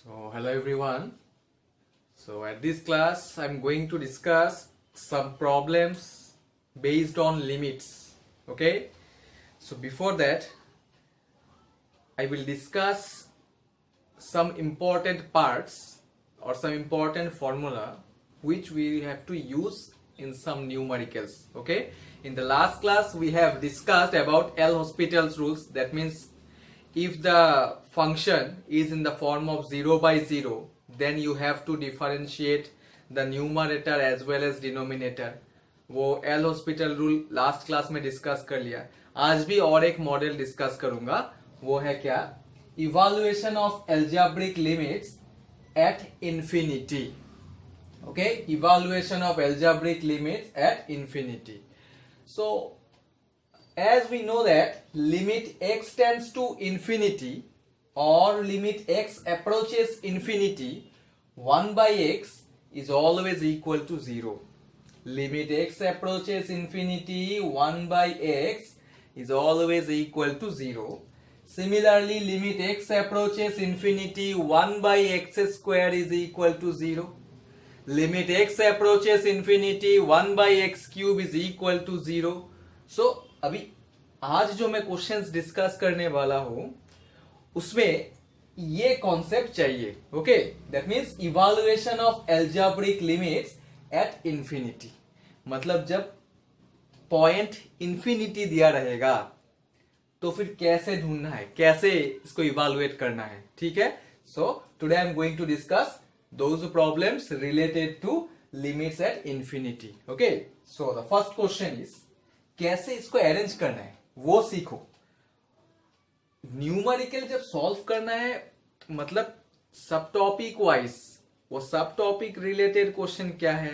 So hello everyone. So at this class I'm going to discuss some problems based on limits. Okay. So before that I will discuss some important parts or some important formula which we have to use in some numericals. Okay. In the last class we have discussed about L'Hospital's rules. That means if the function is in the form of 0 by 0, then you have to differentiate the numerator as well as denominator. वो L hospital rule last class में discuss कर लिया. आज भी और एक model discuss करूंगा. वो है क्या? Evaluation of algebraic limits at infinity. Okay, evaluation of algebraic limits at infinity. So as we know that limit x tends to infinity or limit x approaches infinity, 1 by x is always equal to 0. Limit x approaches infinity, 1 by x is always equal to 0. Similarly, limit x approaches infinity, 1 by x square is equal to 0. Limit x approaches infinity, 1 by x cube is equal to 0. So अभी आज जो मैं questions discuss करने वाला हूं उसमें ये concept चाहिए. Okay, that means evaluation of algebraic limits at infinity. मतलब जब पॉइंट इंफिनिटी दिया रहेगा तो फिर कैसे ढूंढना है, कैसे इसको इवैल्यूएट करना है. ठीक है. So today I am going to discuss those problems related to limits at infinity. Okay, so the first question is कैसे इसको अरेंज करना है वो सीखो. न्यूमेरिकल जब सॉल्व करना है मतलब सब टॉपिक वाइज, वो सब टॉपिक रिलेटेड क्वेश्चन क्या है,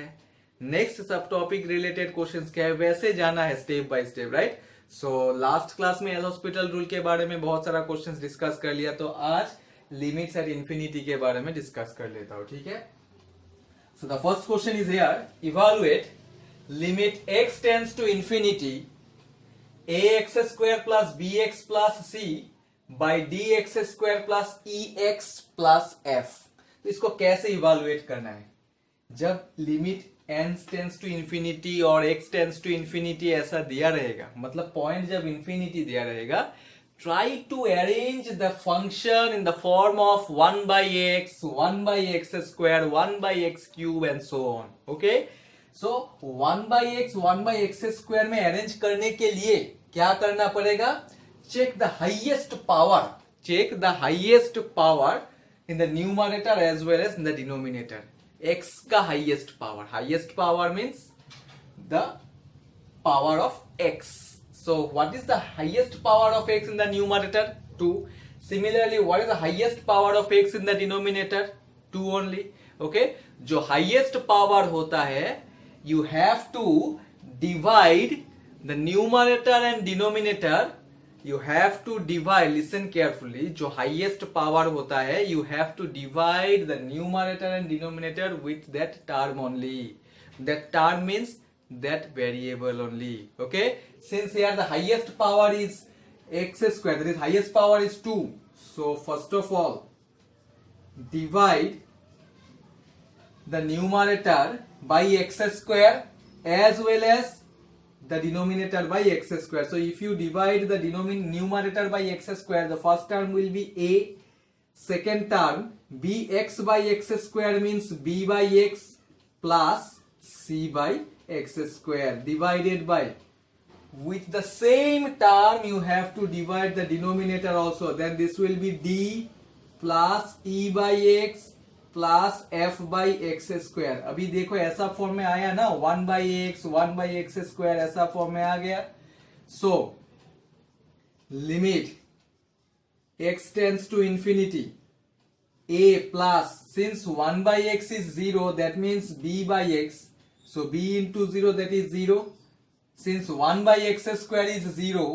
नेक्स्ट सब टॉपिक रिलेटेड क्वेश्चन क्या है, वैसे जाना है step by step. Right. So last class में एल हॉस्पिटल रूल के बारे में बहुत सारा क्वेश्चन डिस्कस कर लिया, तो आज लिमिट्स एट इंफिनिटी के बारे में डिस्कस कर लेता हूं. ठीक है. सो the first question is here, evaluate limit x tends to infinity ax square plus bx plus c by dx square plus ex plus f. तो इसको कैसे इवैल्यूएट करना है? जब limit n tends to infinity और x tends to infinity ऐसा दिया रहेगा, मतलब पॉइंट जब इंफिनिटी दिया रहेगा, try to arrange the function in the form of 1 by x, 1 by x square, 1 by x cube and so on. Okay. So 1 by x, 1 by x square में arrange करने के लिए क्या करना पड़ेगा? Check the highest power, check the highest power in the numerator as well as in the denominator. x का highest power means the power of x. So what is the highest power of x in the numerator? 2. Similarly what is the highest power of x in the denominator? 2 only. Okay, जो highest power होता है you have to divide the numerator and denominator. You have to divide, listen carefully, जो highest power होता है you have to divide the numerator and denominator with that term only. That term means that variable only. Okay, since here the highest power is x square, that is highest power is 2. So first of all divide the numerator by x square as well as the denominator by x square. So if you divide the numerator by x square, the first term will be a, second term bx by x square means b by x plus c by x square divided by, with the same term you have to divide the denominator also, then this will be d plus e by x plus f by x square. अभी देखो ऐसा form में आया ना, 1 by x, 1 by x square ऐसा form में आ गया. So limit x tends to infinity a plus, since 1 by x is 0 that means b by x, so b into 0 that is 0. Since 1 by x square is 0,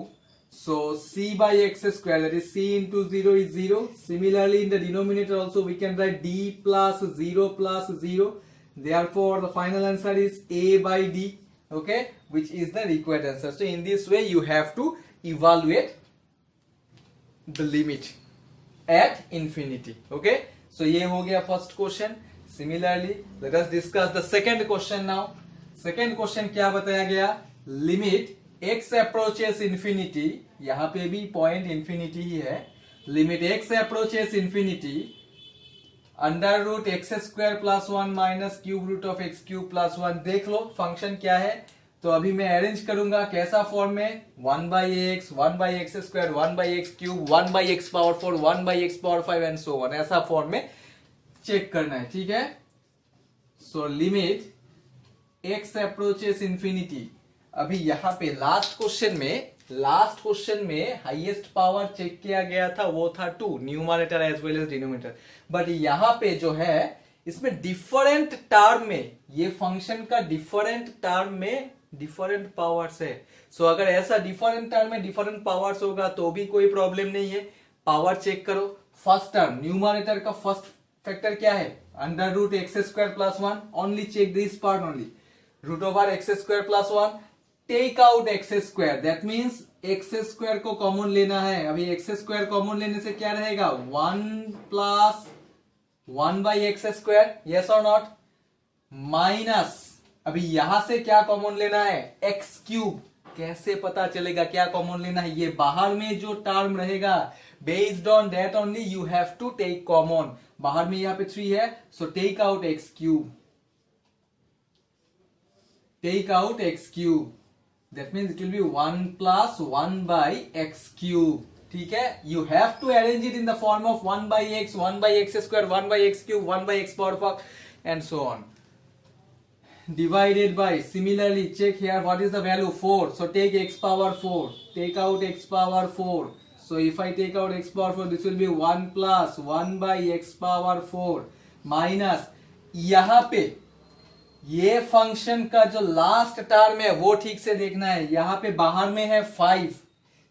so c by x square, that is c into 0 is 0. Similarly in the denominator also we can write d plus 0 plus 0. Therefore the final answer is a by d. Okay, which is the required answer. So in this way you have to evaluate the limit at infinity. Okay, सो ये हो गया first question. Similarly let us discuss the second question now. Second question क्या बताया गया? Limit x approaches infinity, यहां पे भी point infinity ही है. Limit x approaches infinity under root x square plus one minus cube root of x cube plus one. देख लो फंक्शन क्या है. तो अभी मैं अरेंज करूंगा कैसा फॉर्म में, 1/x 1/x square 1/x cube 1/x power 4 1/x power 5 and so on, ऐसा फॉर्म में चेक करना है. ठीक है. So limit x approaches infinity. अभी यहां पे लास्ट क्वेश्चन में हाईएस्ट पावर चेक किया गया था, वो था 2 numerator as well as denominator. But यहां पे जो है इसमें डिफरेंट टर्म में, ये फंक्शन का डिफरेंट टर्म में डिफरेंट पावर्स है. सो अगर ऐसा डिफरेंट टर्म में डिफरेंट पावर्स होगा तो भी कोई प्रॉब्लम नहीं है. पावर चेक करो. फर्स्ट टर्म न्यूमरेटर का फर्स्ट फैक्टर क्या है? Under root x square plus one. Only check this part only. Root over x square plus one. Take out x square, that means x square को common लेना है. अभी x square common लेने से क्या रहेगा? 1 प्लस 1/x स्क्वायर, यस और not, minus अभी यहां से क्या कॉमन लेना है? X cube. कैसे पता चलेगा क्या कॉमन लेना है? ये बाहर में जो टर्म रहेगा based on that only you have to take common. बाहर में यहां पे 3 है, so take out x cube. Take out x cube, that means it will be 1 plus 1/x cube. ठीक है. You have to arrange it in the form of 1/x 1/x square 1/x cube 1/x power 4 and so on. Divided by, similarly check here what is the value? 4. So take x power 4. Take out x power 4. So if I take out x power 4, this will be 1 plus 1/x power 4 minus, यहां पे ये function का जो last term है वो ठीक से देखना है. यहां पे बाहर में है 5,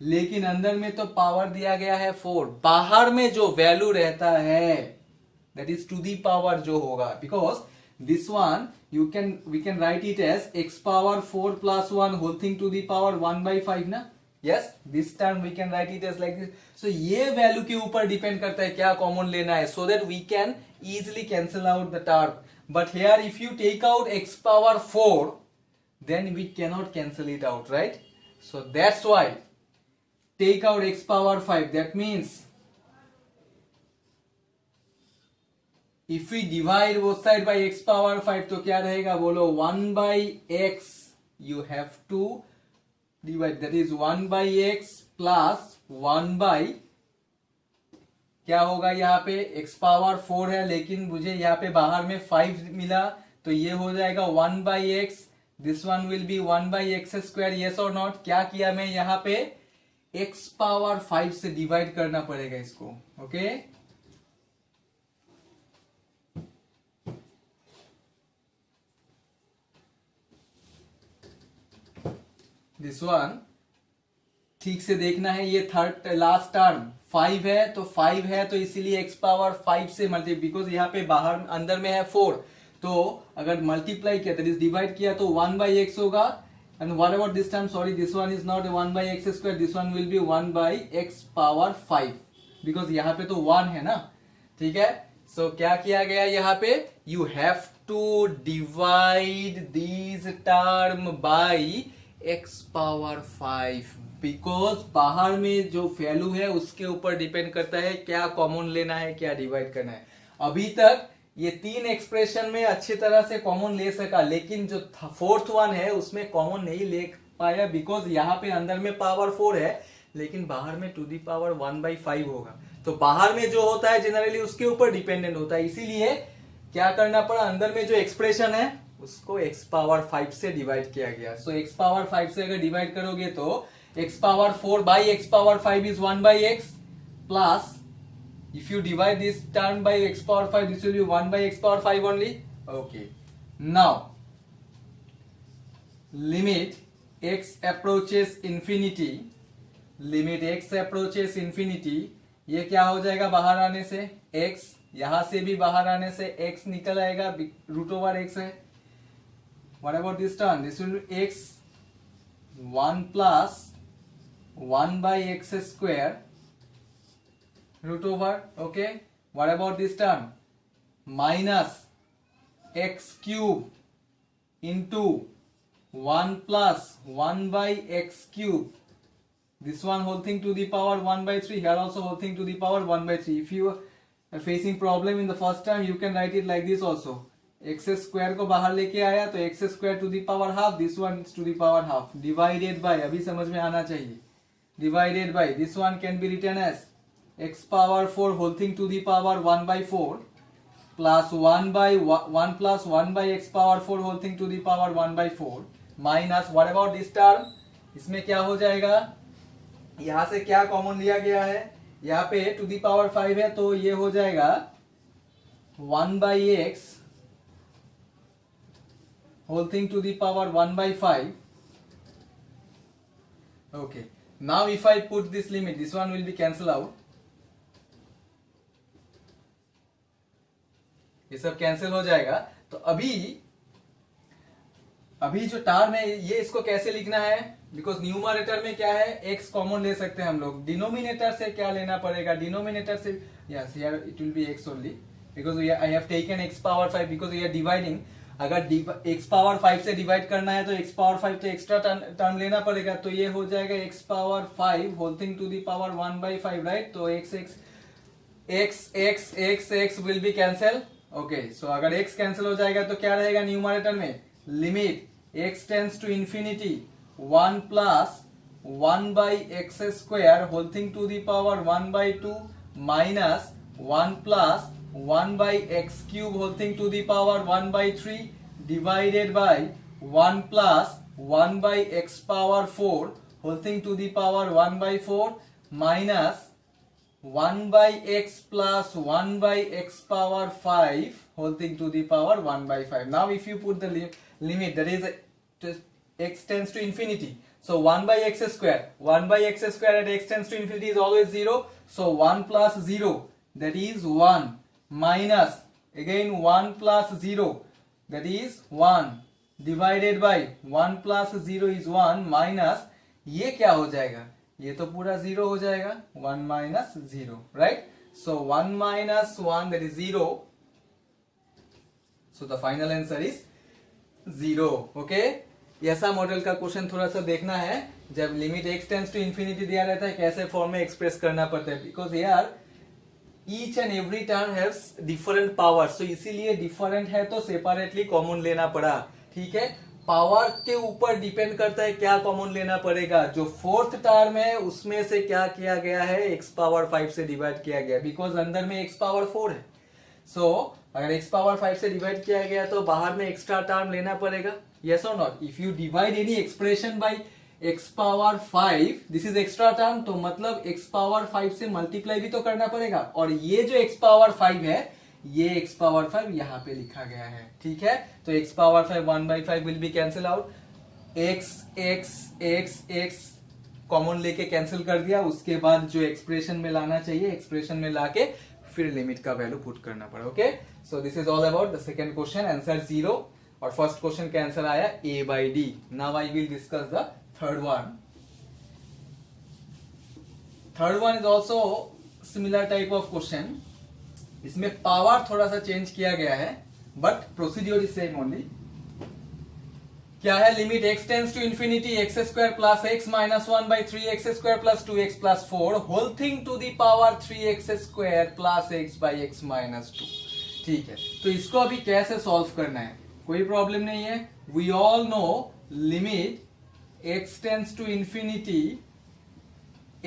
लेकिन अंदर में तो पावर दिया गया है 4. बाहर में जो वैल्यू रहता है that is to the power जो होगा, because this one we can write it as x power 4 plus 1 whole thing to the power 1/5 ना. yes, this term we can write it as like this. so ये value के ऊपर depend करता है क्या common लेना है, so that we can easily cancel out the term. but here if you take out x power 4 then we cannot cancel it out, right? so that's why take out x power 5. that means if we divide both side by x power 5 तो क्या रहेगा बोलो? 1/x you have to divide, that is 1/x plus 1 क्या होगा यहाँ पे? x power 4 है, लेकिन मुझे यहाँ पे बाहर में 5 मिला, तो ये हो जाएगा 1/x. This one will B 1/x square, yes और नॉट. क्या किया मैं यहाँ पे? x पावर 5 से डिवाइड करना पड़ेगा इसको. ओके दिस वन ठीक से देखना है. ये थर्ड लास्ट टर्म 5 है, तो 5 है तो इसीलिए x पावर 5 से मल्टी, बिकॉज यहाँ पे बाहर अंदर में है 4, तो अगर मल्टीप्लाई किया दैट इज डिवाइड किया तो 1/x होगा. And what about this term? Sorry, this one is not 1/x square, this one will B 1/x power 5, because यहाँ पे तो 1 है ना. ठीक है. सो क्या किया गया यहाँ पे? You have to divide this term by x power 5, because बाहर में जो वैल्यू है उसके ऊपर डिपेंड करता है क्या कॉमन लेना है, क्या डिवाइड करना है. अभी तक ये 3 एक्सप्रेशन में अच्छी तरह से कॉमन ले सका, लेकिन जो फोर्थ वन है उसमें कॉमन नहीं ले पाया, बिकॉज यहाँ पे अंदर में पावर 4 है लेकिन बाहर में टू दी पावर 1/5 होगा. तो बाहर में जो होता है जनरली उसके ऊपर डिपेंडेंट होता है, इसीलिए क्या करना पड़ा? अंदर में जो एक्सप्रेशन है उसको x पावर 5 से डिवाइड किया गया. सो x पावर 5 से अगर डिवाइड करोगे तो x power 4 by x power 5 is 1/x plus if you divide this term by x power 5 this will be 1/x power 5 only. okay, now limit x approaches infinity. limit x approaches infinity, ये क्या हो जाएगा बाहर आने से? x, यहां से भी बाहर आने से x निकल आएगा, रूट ओवर x है. What about this term? This will be x 1 plus 1/x square root over. Okay. What about this term minus x cube into 1 plus 1 by x cube, this one whole thing to the power 1 by 3, here also whole thing to the power 1 by 3. If you are facing problem in the first term, you can write it like this also. x square को बाहर लेके आया तो x square to the power half, this one is to the power half, divided by, अभी समझ में आना चाहिए, divided by, this one can be written as x power 4 whole thing to the power 1 by 4 plus 1 by 1 plus 1 by x power 4 whole thing to the power 1 by 4 minus what about this term, इसमें क्या हो जाएगा, यहां से क्या common लिया गया है, यहाँ पे टू दी पावर 5 है तो ये हो जाएगा 1 by x whole thing to the power 1 by 5. Okay, now if I put this limit, this one will be cancel out, ये सब कैंसिल हो जाएगा. तो अभी जो टर्म है ये, इसको कैसे लिखना है, बिकॉज न्यूमरेटर में क्या है, x कॉमन ले सकते हैं हम लोग, डिनोमिनेटर से क्या लेना पड़ेगा, डिनोमिनेटर से, yes here it will be x only because I have taken x power 5 because we are dividing. अगर x पावर 5 से डिवाइड करना है तो x पावर 5 तो एक्स्ट्रा टर्म लेना पड़ेगा, तो ये हो जाएगा x power 5 whole thing to the power 1 by 5, right. तो x will be cancel. Okay, so अगर x कैंसिल हो जाएगा तो क्या रहेगा न्यूमरेटर में, limit x tends to infinity 1 plus 1 by x square whole thing to the power 1 by 2 minus 1 plus 1 by x cube whole thing to the power 1 by 3 divided by 1 plus 1 by x power 4 whole thing to the power 1 by 4 minus 1 by x plus 1 by x power 5 whole thing to the power 1 by 5. Now if you put the limit, that is x tends to infinity, so 1 by x square at x tends to infinity is always 0, so 1 plus 0 that is 1 minus again 1 plus 0 that is 1 divided by 1 plus 0 is 1 minus, ये क्या हो जाएगा, ये तो पूरा 0 हो जाएगा, 1 minus 0, right. So 1 minus 1 that is 0, so the final answer is 0. okay, ऐसा मॉडल का क्वेश्चन थोड़ा सा देखना है, जब limit x tends to infinity दिया रहता है कैसे फॉर्म में एक्सप्रेस करना पड़ता है, बिकॉज यार each and every term haves different power, so इसीलिए डिफरेंट है तो सेपरेटली कॉमन लेना पड़ा. ठीक है, पावर के ऊपर डिपेंड करता है क्या कॉमन लेना पड़ेगा. जो फोर्थ टर्म है उसमें से क्या किया गया है, x पावर 5 से डिवाइड किया गया, बिकॉज अंदर में x पावर 4 है. सो अगर x पावर 5 से डिवाइड किया गया तो बाहर में एक्स्ट्रा टर्म लेना पड़ेगा. Yes or not? If you divide any expression by x power 5, this is extra term, तो मतलब x power 5 से मल्टीप्लाई भी तो करना पड़ेगा, और ये जो x power 5 है ये x power 5 यहाँ पे लिखा गया है. ठीक है, तो x power 5 1 by 5 will be cancel out, x common लेके कैंसिल कर दिया, उसके बाद जो एक्सप्रेशन में लाना चाहिए एक्सप्रेशन में लाके फिर लिमिट का वैल्यू पुट करना पड़ा. Okay, so this is all about the second question, answer 0, और फर्स्ट क्वेश्चन का आंसर आया a by d. Now I will discuss the third one. Third one is also similar type of question, इसमें power थोड़ा सा change किया गया है but procedure is same only. क्या है, limit x tends to infinity x square plus x minus 1 by 3x square plus 2x plus 4 whole thing to the power 3x square plus x by x minus 2. ठीक है, तो इसको अभी कैसे solve करना है, कोई प्रॉब्लम नहीं है. We all know limit x tends to infinity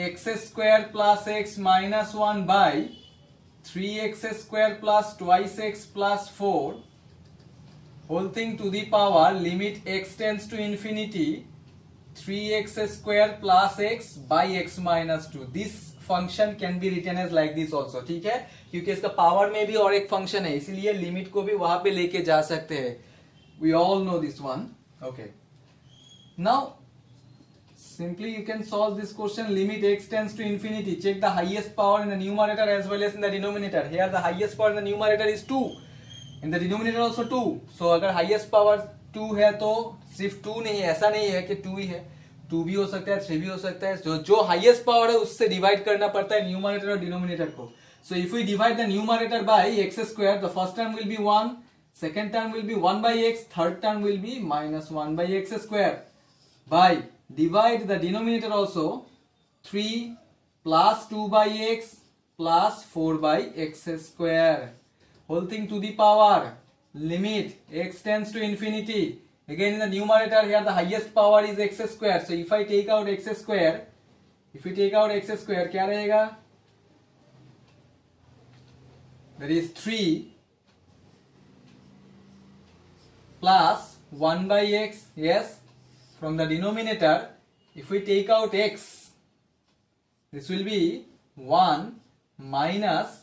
x square plus x minus 1 by 3x square plus 2x plus 4 whole thing to the power limit x tends to infinity 3x square plus x by x minus 2. This function can be written as like this also. ठीक है, क्योंकि इसका power में भी और एक function है, इसीलिए लिमिट को भी वहां पे लेके जा सकते हैं. We all know this one. Okay, now simply you can solve this question. Limit x tends to infinity, check the highest power in the numerator as well as in the denominator. Here the highest power in the numerator is 2, in the denominator also 2. so अगर highest power 2 है तो सिर्फ 2 नहीं है, ऐसा नहीं है कि 2 ही है, 2 भी हो सकता है, 3 भी हो सकता है. जो हाईएस्ट पावर है उससे डिवाइड करना पड़ता है न्यूमरेटर और डिनोमिनेटर को. So if we divide the numerator by x square, the first term will be 1, second term will be 1 by x, third term will be minus 1 by x square. By divide the denominator also, 3 plus 2 by x plus 4 by x square. Whole thing to the power, limit x tends to infinity. Again in the numerator here the highest power is x square. So if I take out x square, क्या रहेगा? That is 3 plus 1 by x. Yes, from the denominator, if we take out x, this will be 1 minus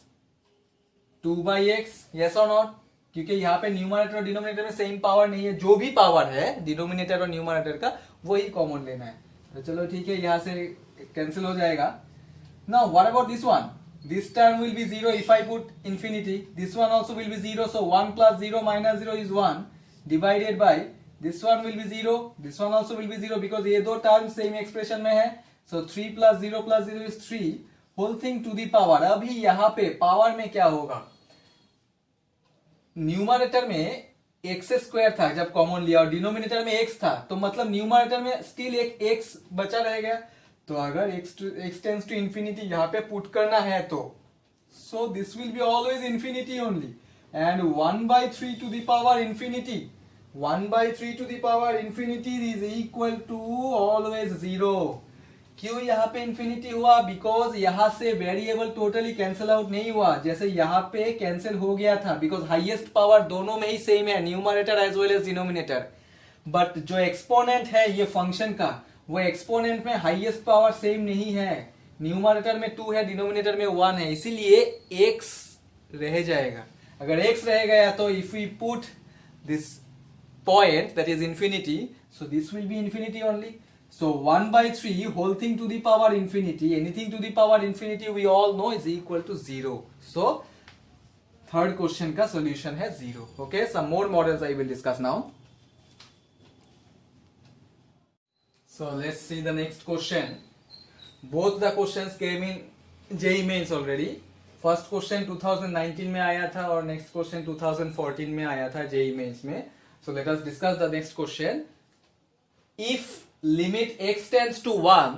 2 by x. Yes or not? क्योंकि यहाँ पे numerator और denominator में same power नहीं है, जो भी पावर है डिनोमिनेटर और न्यूमरेटर का वही कॉमन लेना है. तो चलो ठीक है, यहाँ से कैंसिल हो जाएगा. Now what about this one? This term will be 0 if I put infinity. This one also will be 0. So 1 plus 0 minus 0 is 1. Divided by this one will be 0. This one also will be 0 because ये दो terms same expression में है. So 3 plus 0 is 3. Whole thing to the power. अभी यहाँ पे power में क्या होगा? न्यूमरेटर में एक्स स्क्वायर था जब कॉमन लिया और डिनोमिनेटर में एक्स था, तो मतलब न्यूमरेटर में स्टिल एक एक्स बचा रहेगा. तो अगर x टेंड्स टू इंफिनिटी यहाँ पे पुट करना है तो so this will be always infinity only. And 1/3 to the power infinity, 1/3 to the power infinity is equal to always 0. क्यों यहाँ पे इंफिनिटी हुआ? बिकॉज यहाँ से वेरिएबल टोटली कैंसिल आउट नहीं हुआ, जैसे यहाँ पे कैंसिल हो गया था, बिकॉज हाईएस्ट पावर दोनों में ही सेम है, numerator as well as denominator. But जो एक्सपोनेंट है ये फंक्शन का, वो एक्सपोनेंट में हाईएस्ट पावर सेम नहीं है. न्यूमरेटर में 2 है, डिनोमिनेटर में 1 है, इसीलिए x रह जाएगा. अगर x रह गया तो if we put this point that is infinity, so this will be infinity only. So 1/3 whole thing to the power infinity, anything to the power infinity we all know is equal to 0. So third question का solution है 0. Okay, some more models I will discuss now. So let's see the next question. Both the questions came in JEE Mains already. First question 2019 में आया था और next question 2014 में आया था JEE Mains में. So let us discuss the next question. If limit x tends to 1,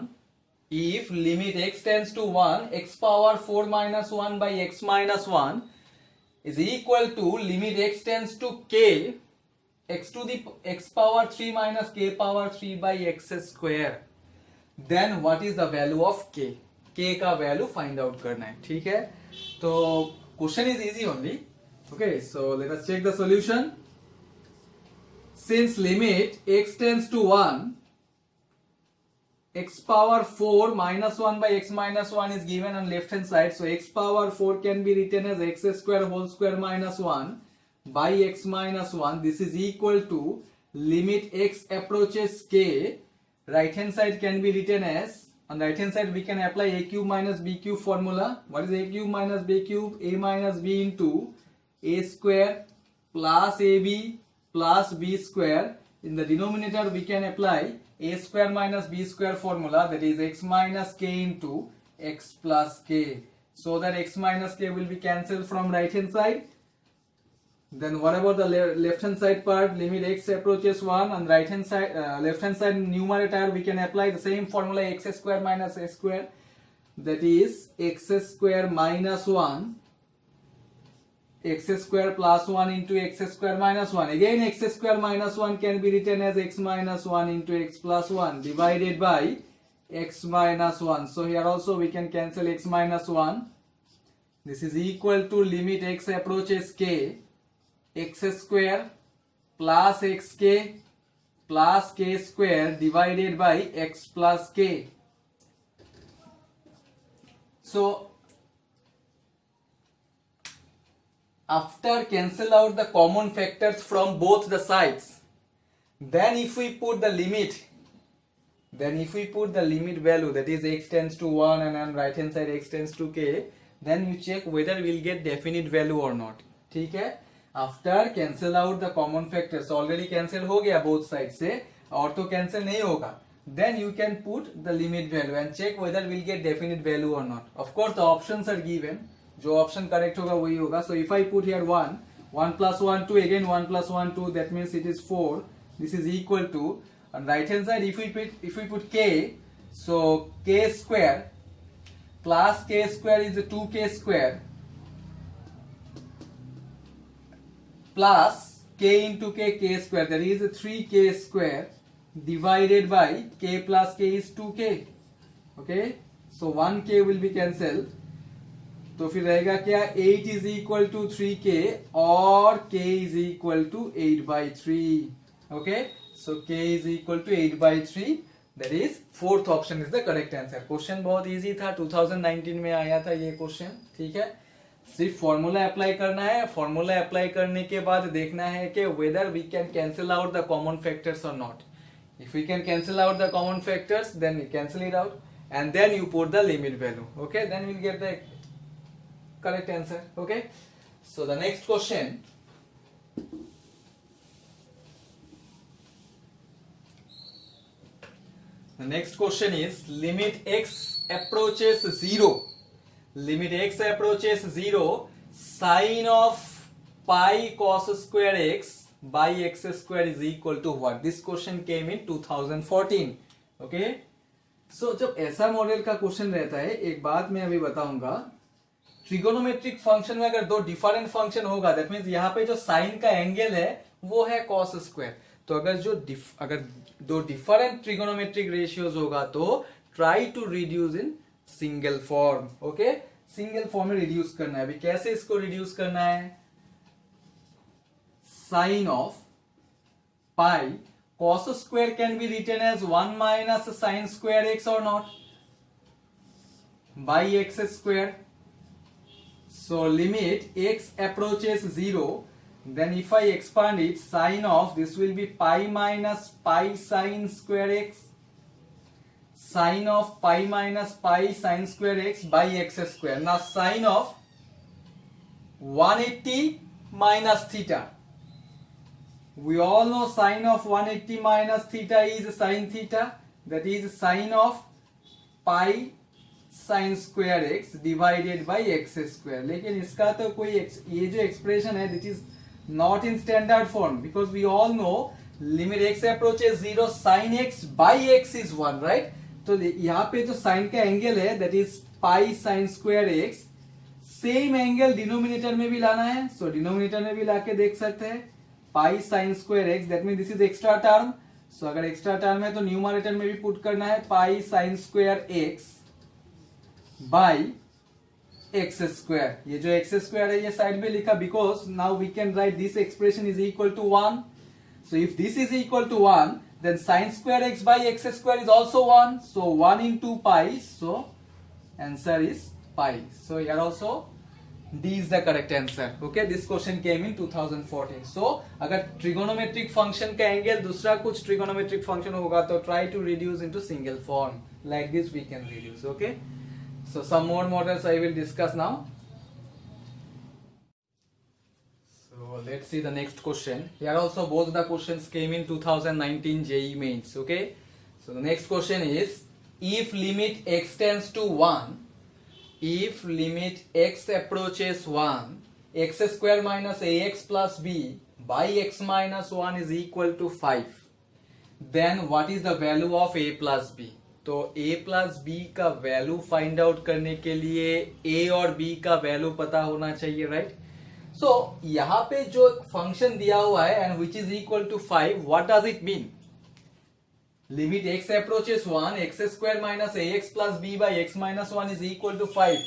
if limit x tends to 1, x power 4 minus 1 by x minus 1 is equal to limit x tends to k, x to the x power 3 minus k power 3 by x square, then what is the value of k? k का value find out करना है. ठीक है, तो question is easy only. Okay, so let us check the solution. Since limit x tends to 1, x power 4 minus 1 by x minus 1 is given on left hand side. So x power 4 can be written as x square whole square minus 1 by x minus 1. This is equal to limit x approaches k. Right hand side can be written as, on right hand side we can apply a cube minus b cube formula. What is a cube minus b cube? A minus b into a square plus ab plus b square. In the denominator we can apply a square minus b square formula, that is x minus k into x plus k, so that x minus k will be cancelled from right hand side. Then what about the left hand side part? Limit x approaches 1, on right hand side left hand side numerator we can apply the same formula, x square minus a square, that is x square minus 1, x square plus 1 into x square minus 1. Again x square minus 1 can be written as x minus 1 into x plus 1 divided by x minus 1. So here also we can cancel x minus 1. This is equal to limit x approaches k, x square plus xk plus k square divided by x plus k. So after cancel out the common factors from both the sides, then if we put the limit, value, that is x tends to 1 and on right hand side x tends to k, then you check whether we'll get definite value or not. ठीक है, after cancel out the common factors, already cancel हो गया both sides से, और तो cancel नहीं होगा, then you can put the limit value and check whether we'll get definite value or not. Of course the options are given. जो option correct होगा वही होगा. So if I put here 1, 1 plus 1 2, again 1 plus 1 2, that means it is 4. This is equal to, on right hand side if we put k, so k square plus k square is 2k square plus k into k square, that is 3k square divided by k plus k is 2k. Okay, so 1k will be cancelled. तो फिर रहेगा क्या, 8 is equal to 3k और k is equal to 8/3. Okay, so k is equal to 8/3. That is fourth option is the correct answer. Question बहुत easy था, 2019 में आया था ये क्वेश्चन. ठीक है, सिर्फ फॉर्मूला अप्लाई करना है. फॉर्मूला अप्लाई करने के बाद देखना है कि whether we can cancel out the common factors और not. If we can cancel out the common factors then we cancel it out and then you put the limit value. Okay, then will get the correct answer. Okay, so the next question, is limit x approaches 0, sine of pi cos square x by x square is equal to what? This question came in 2014. Okay, so जब ऐसा model का question रहता है, एक बात मैं अभी बताऊंगा, ट्रिगोनोमेट्रिक फंक्शन में अगर दो डिफरेंट फंक्शन होगा, दैट मींस यहाँ पे जो साइन का एंगल है वो है कॉस स्क्वायर. तो अगर दो डिफरेंट ट्रिगोनोमेट्रिक रेशियोज होगा तो try to reduce in single form. Okay, single form में रिड्यूस करना है. अभी कैसे इसको रिड्यूस करना है? Sine of pi cos square can be written as 1 minus sine square x और not by x square. So limit x approaches 0, then if I expand it, sine of this will be pi minus pi sine square x, sine of pi minus pi sine square x by x square. Now sine of 180 minus theta. We all know sine of 180 minus theta is sine theta, that is sine of pi sine square x divided by x square. लेकिन इसका तो कोई ये जो expression है that is not in standard form, because we all know limit x approaches 0 sine x by x is 1, right. तो यहाँ पे जो साइन का एंगल है that is pi sine square x, same angle denominator में भी लाना है. सो डिनोमिनेटर में भी लाके देख सकते हैं pi sine square x, that mean this is extra term. So अगर एक्स्ट्रा टर्म है तो न्यूमरेटर में भी पुट करना है pi sine square x by x square. ये जो एक्स स्क्वायर है ये साइड में लिखा, because now we can write this expression is equal to 1. So if this is equal to 1 then sine square x by x square is also 1. सो 1 into पाई, so answer is pi. So here also D is the correct answer. Okay, this question came in 2014. So अगर trigonometric function का angle दूसरा कुछ trigonometric function होगा तो try to reduce into single form. Like this we can reduce. Okay. So some more models I will discuss now. So let's see the next question. Here also both the questions came in 2019 JEE Mains. Okay. So the next question is, if limit x tends to 1, if limit x approaches 1, x square minus ax plus b by x minus 1 is equal to 5, then what is the value of a plus b? तो a plus b का value find out करने के लिए a और b का value पता होना चाहिए, राइट. सो यहाँ पे जो फंक्शन दिया हुआ है and which is equal to 5, what does it mean? Limit x approaches 1, x square minus ax plus b by x minus 1 is equal to 5.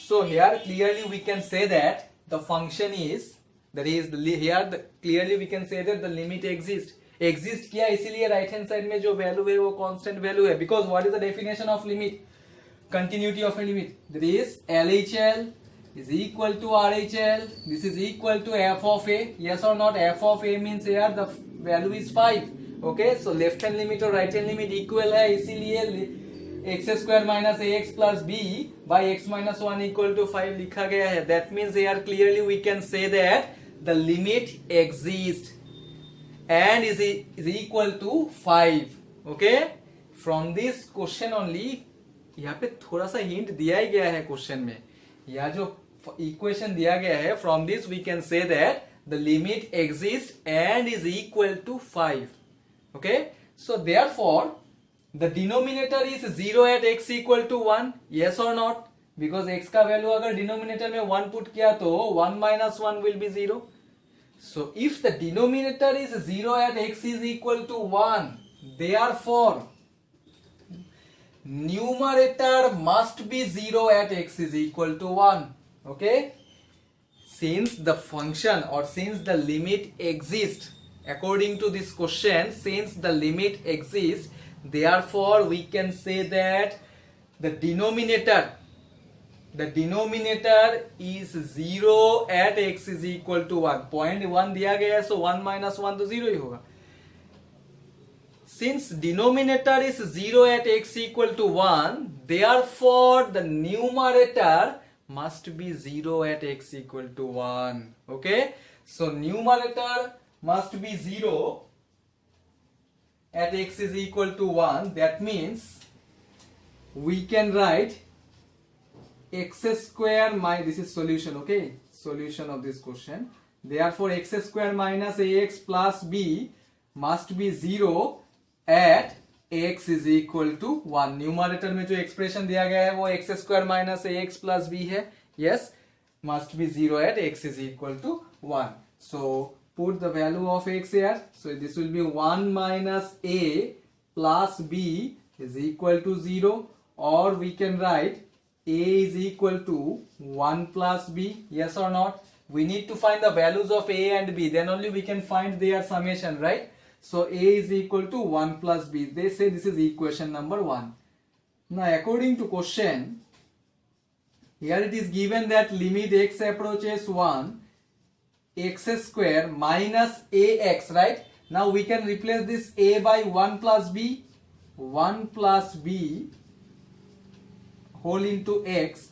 So here clearly we can say that the function is, that is here clearly we can say that the limit exists. Exist किया, इसीलिए right hand side में जो value है वो constant value है. Because what is the definition of limit? Continuity of a limit. That is LHL is equal to RHL. This is equal to f of a. Yes or not? F of a means here the value is 5. Okay, so left hand limit और right hand limit equal है, इसीलिए x square minus ax plus b by x minus 1 equal to 5 लिखा गया है. That means here clearly we can say that the limit exists and is equal to 5. Okay, from this question only, यहाँ पे थोड़ा सा hint दिया ही गया है क्वेश्चन में. यह जो इक्वेशन दिया गया है, from this we can say that the limit exist and is equal to 5. Okay, so therefore the denominator is 0 at x equal to 1. Yes और नॉट? बिकॉज x का वैल्यू अगर डिनोमिनेटर में 1 पुट किया तो 1 minus 1 will be 0. So if the denominator is 0 at x is equal to 1, therefore numerator must be 0 at x is equal to 1. Okay, since the function or since the limit exists, according to this question, since the limit exists, therefore we can say that the denominator is 0 at x is equal to 1. Point 1 दिया गया है, so 1 minus 1 तो 0 ही होगा. Since denominator is 0 at x equal to 1, therefore the numerator must be 0 at x equal to 1. Okay, so numerator must be 0 at x is equal to 1. That means we can write x square minus, this is solution. Okay, solution of this question. Therefore x square minus ax plus b must be 0 at x is equal to 1. Numerator में जो expression दिया गया है वो x square minus ax plus b है. Yes, must be 0 at x is equal to 1. So put the value of x here. So this will be 1 minus a plus b is equal to 0, or we can write a is equal to 1 plus b. Yes or not? We need to find the values of a and b, then only we can find their summation, right? So a is equal to 1 plus b. They say this is equation number 1. Now according to question, here it is given that limit x approaches 1, x square minus ax, right? Now we can replace this a by 1 plus b. 1 plus b whole into x,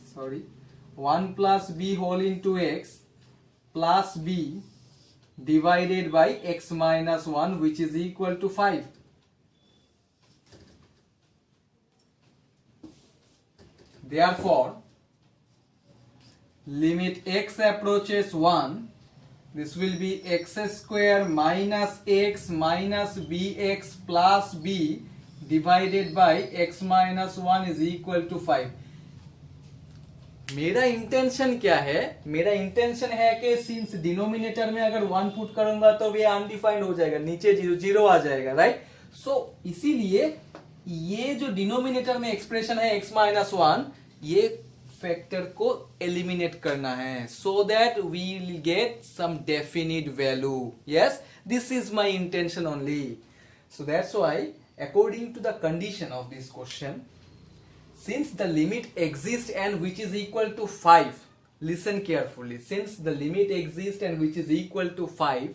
1 plus b whole into x plus b divided by x minus 1, which is equal to 5. Therefore, limit x approaches 1, this will be x square minus x minus bx plus b divided by x minus 1 is equal to 5. मेरा intention क्या है? मेरा intention है कि since denominator में अगर 1 put करूंगा तो ये अनडिफाइंड हो जाएगा, नीचे 0 आ जाएगा, राइट? सो इसीलिए ये जो डिनोमिनेटर में एक्सप्रेशन है x माइनस 1, ये फैक्टर को एलिमिनेट करना है, so that we will get some definite value. Yes, this is my intention only. So that's why according to the condition of this question, since the limit exists and which is equal to 5, listen carefully, since the limit exists and which is equal to 5,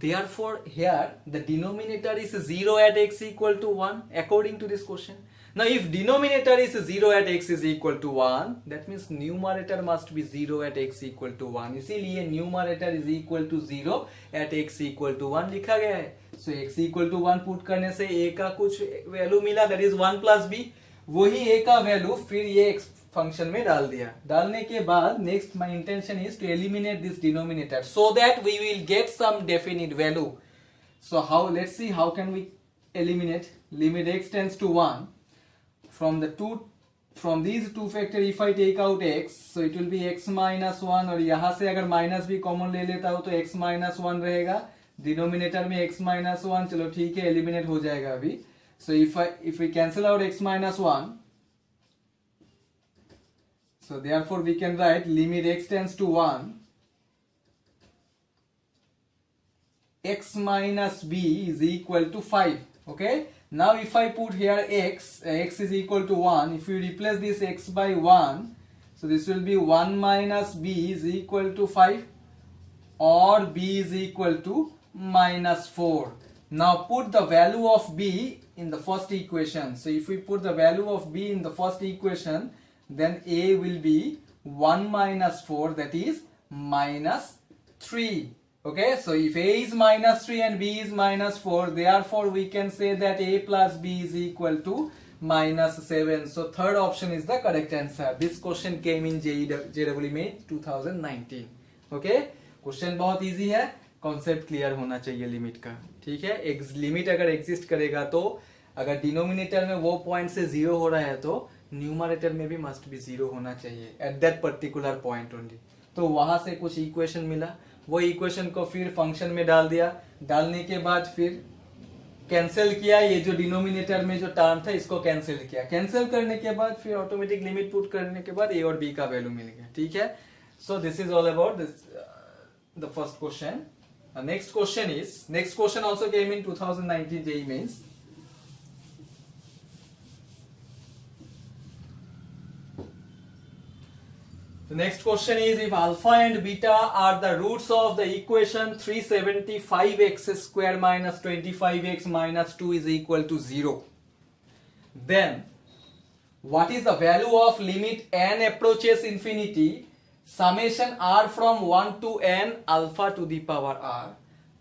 therefore here the denominator is 0 at x equal to 1 according to this question. Now if denominator is 0 at x is equal to 1, that means numerator must be 0 at x equal to 1. इसीलिए numerator is equal to 0 at x equal to 1 लिखा गया है. So x equal to 1 put करने से a का कुछ value मिला, that is 1 plus b. वही a का वैल्यू फिर ये फंक्शन में डाल दिया. डालने के बाद next my intention is to eliminate this denominator so that we will get some definite value. So how, let's see how can we eliminate. Limit x tends to 1. From these two factor if I take out x, so it will be x minus 1, और यहाँ से अगर minus भी common ले लेता हूँ तो x minus 1 रहेगा. डिनोमिनेटर में x minus 1, चलो ठीक है, एलिमिनेट हो जाएगा अभी. So if we cancel out x minus 1, so therefore we can write limit x tends to 1, x minus b is equal to 5. Okay, now if I put here x is equal to 1, if you replace this x by 1, so this will be 1 minus b is equal to 5, or b is equal to minus 4. Now put the value of b in the first equation. So if we put the value of b in the first equation, then a will be 1 minus 4, that is minus 3. Okay, so if a is minus 3 and b is minus 4, therefore we can say that a plus b is equal to minus 7. So third option is the correct answer. This question came in JEE Main 2019. Okay, question बहुत easy है, concept clear होना चाहिए limit का, ठीक है। एक limit अगर exist करेगा तो अगर डिनोमिनेटर में वो पॉइंट से जीरो हो रहा है तो न्यूमरेटर में भी मस्ट बी जीरो होना चाहिए at that particular point only. तो वहां से कुछ इक्वेशन मिला, वो इक्वेशन को फिर फंक्शन में डाल दिया, डालने के बाद फिर कैंसिल किया, ये जो डिनोमिनेटर में जो टर्म था इसको कैंसिल किया, कैंसिल करने के बाद फिर ऑटोमेटिक लिमिट पुट करने के बाद ए और बी का वैल्यू मिल गया, ठीक है। सो this is all about this the first question. Next question also came in 2019 JEE Mains. The next question is, if alpha and beta are the roots of the equation 375x square minus 25x minus 2 is equal to 0, then what is the value of limit n approaches infinity summation r from 1 to n alpha to the power r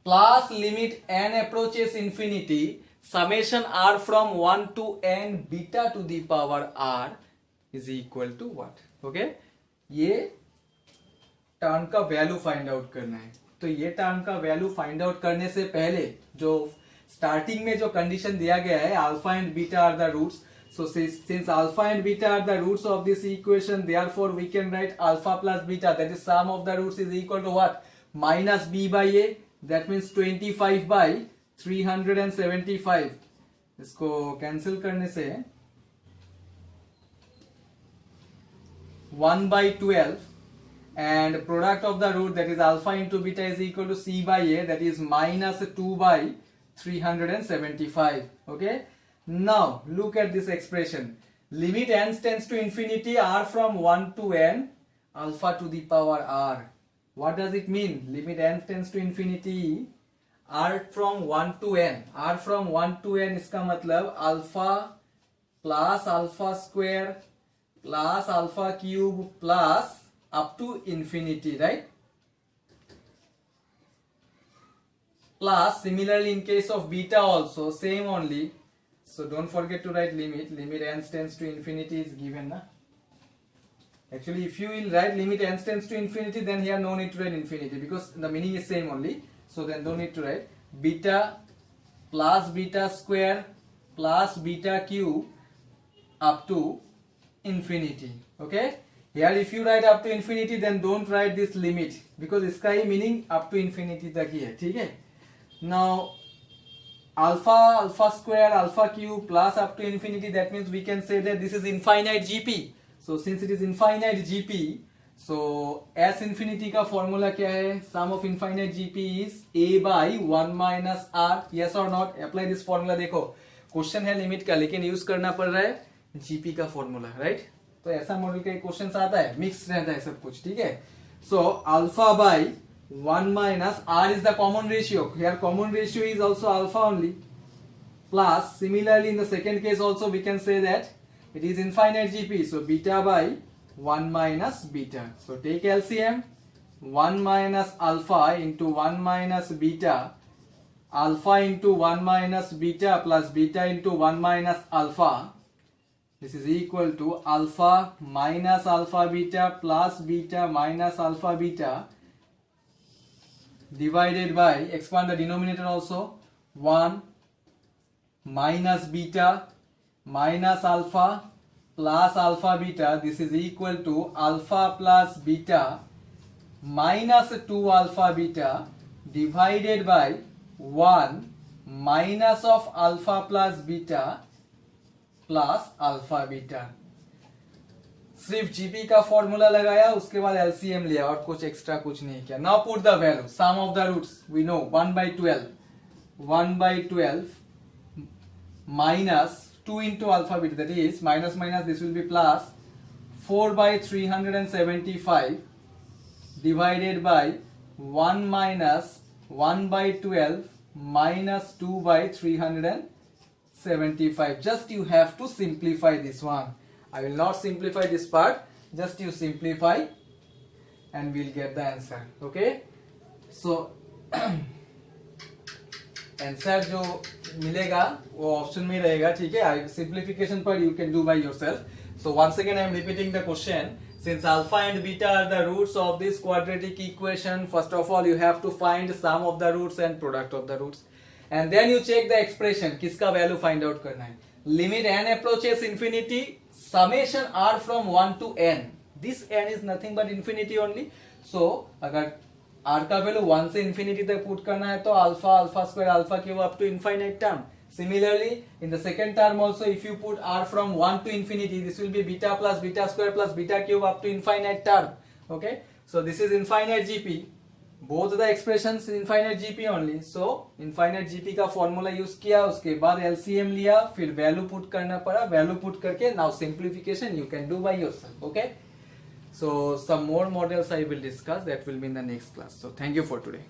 plus limit n approaches infinity summation r from 1 to n beta to the power r is equal to what? Okay, ये term का value find out करना है। तो ये term का value find out करने से पहले जो स्टार्टिंग में जो कंडीशन दिया गया है, alpha and beta are the roots, so since alpha and beta are the roots of this equation, therefore we can write alpha plus beta, that is sum of the roots, is equal to what? Minus b by a, that means 25 by 375। इसको cancel करने से 1 by 12 and product of the root, that is alpha into beta, is equal to c by a, that is minus 2 by 375. Okay, now look at this expression, limit n tends to infinity r from 1 to n alpha to the power r. What does it mean? Limit n tends to infinity r from 1 to n, r from 1 to n, इसका मतलब alpha plus alpha square plus alpha cube plus up to infinity, right? Plus similarly in case of beta also same only, so don't forget to write limit n tends to infinity is given na. Actually if you will write limit n tends to infinity, then here no need to write infinity because the meaning is same only, so then don't need to write beta plus beta square plus beta cube up to infinity. Okay, here if you write up to infinity then don't write this limit because इसका ही meaning up to infinity तक ही है, ठीक है। Now alpha square alpha cube plus up to infinity, that means we can say that this is infinite GP. So since it is infinite GP, so S infinity का formula क्या है? Sum of infinite GP is a by 1 minus r. Yes or not? Apply this formula। देखो question है limit का लेकिन use करना पड़ रहा है जीपी का फॉर्मूला, राइट। तो ऐसा मॉडल का क्वेश्चन आता है, मिक्स रहता है सब कुछ, ठीक है। So alpha by 1 minus r is the common ratio, here common ratio is also alpha only, plus similarly in the second case also we can say that it is infinite GP, so beta by 1 minus beta. So take LCM, 1 minus alpha into 1 minus beta, alpha into 1 minus beta plus beta into 1 minus alpha, this is equal to alpha minus alpha beta plus beta minus alpha beta divided by, expand the denominator also, 1 minus beta minus alpha plus alpha beta, this is equal to alpha plus beta minus 2 alpha beta divided by 1 minus of alpha plus beta plus alpha beta. सिर्फ GP का formula लगाया, उसके बाद LCM लिया और कुछ extra कुछ नहीं किया। Now put the value, sum of the roots we know 1 by 12 minus 2 into alpha beta, that is minus minus this will be plus 4 by 375 divided by 1 minus 1 by 12 minus 2 by 375. Just you have to simplify this one. I will not simplify this part, just you simplify and we'll get the answer. Okay, so answer जो मिलेगा वो option में रहेगा, ठीक है। Simplification पर you can do by yourself. So once again I am repeating the question, since alpha and beta are the roots of this quadratic equation, first of all you have to find sum of the roots and product of the roots, and then you check the expression किसका value find out करना है। Limit n approaches infinity, summation r from 1 to n, this n is nothing but infinity only। so अगर r का वैल्यू 1 से infinity तक पुट करना है तो alpha alpha square alpha cube up to infinite term. Similarly, in the second term also, if you put r from 1 to infinity, this will be beta plus beta square plus beta cube up to infinite term. Okay, so this is infinite GP. Both the expressions infinite GP only. So infinite GP का formula use किया, उसके बाद LCM लिया, फिर value put करना पड़ा, value put करके now simplification you can do by yourself. Okay, so some more models I will discuss, that will be in the next class. So thank you for today.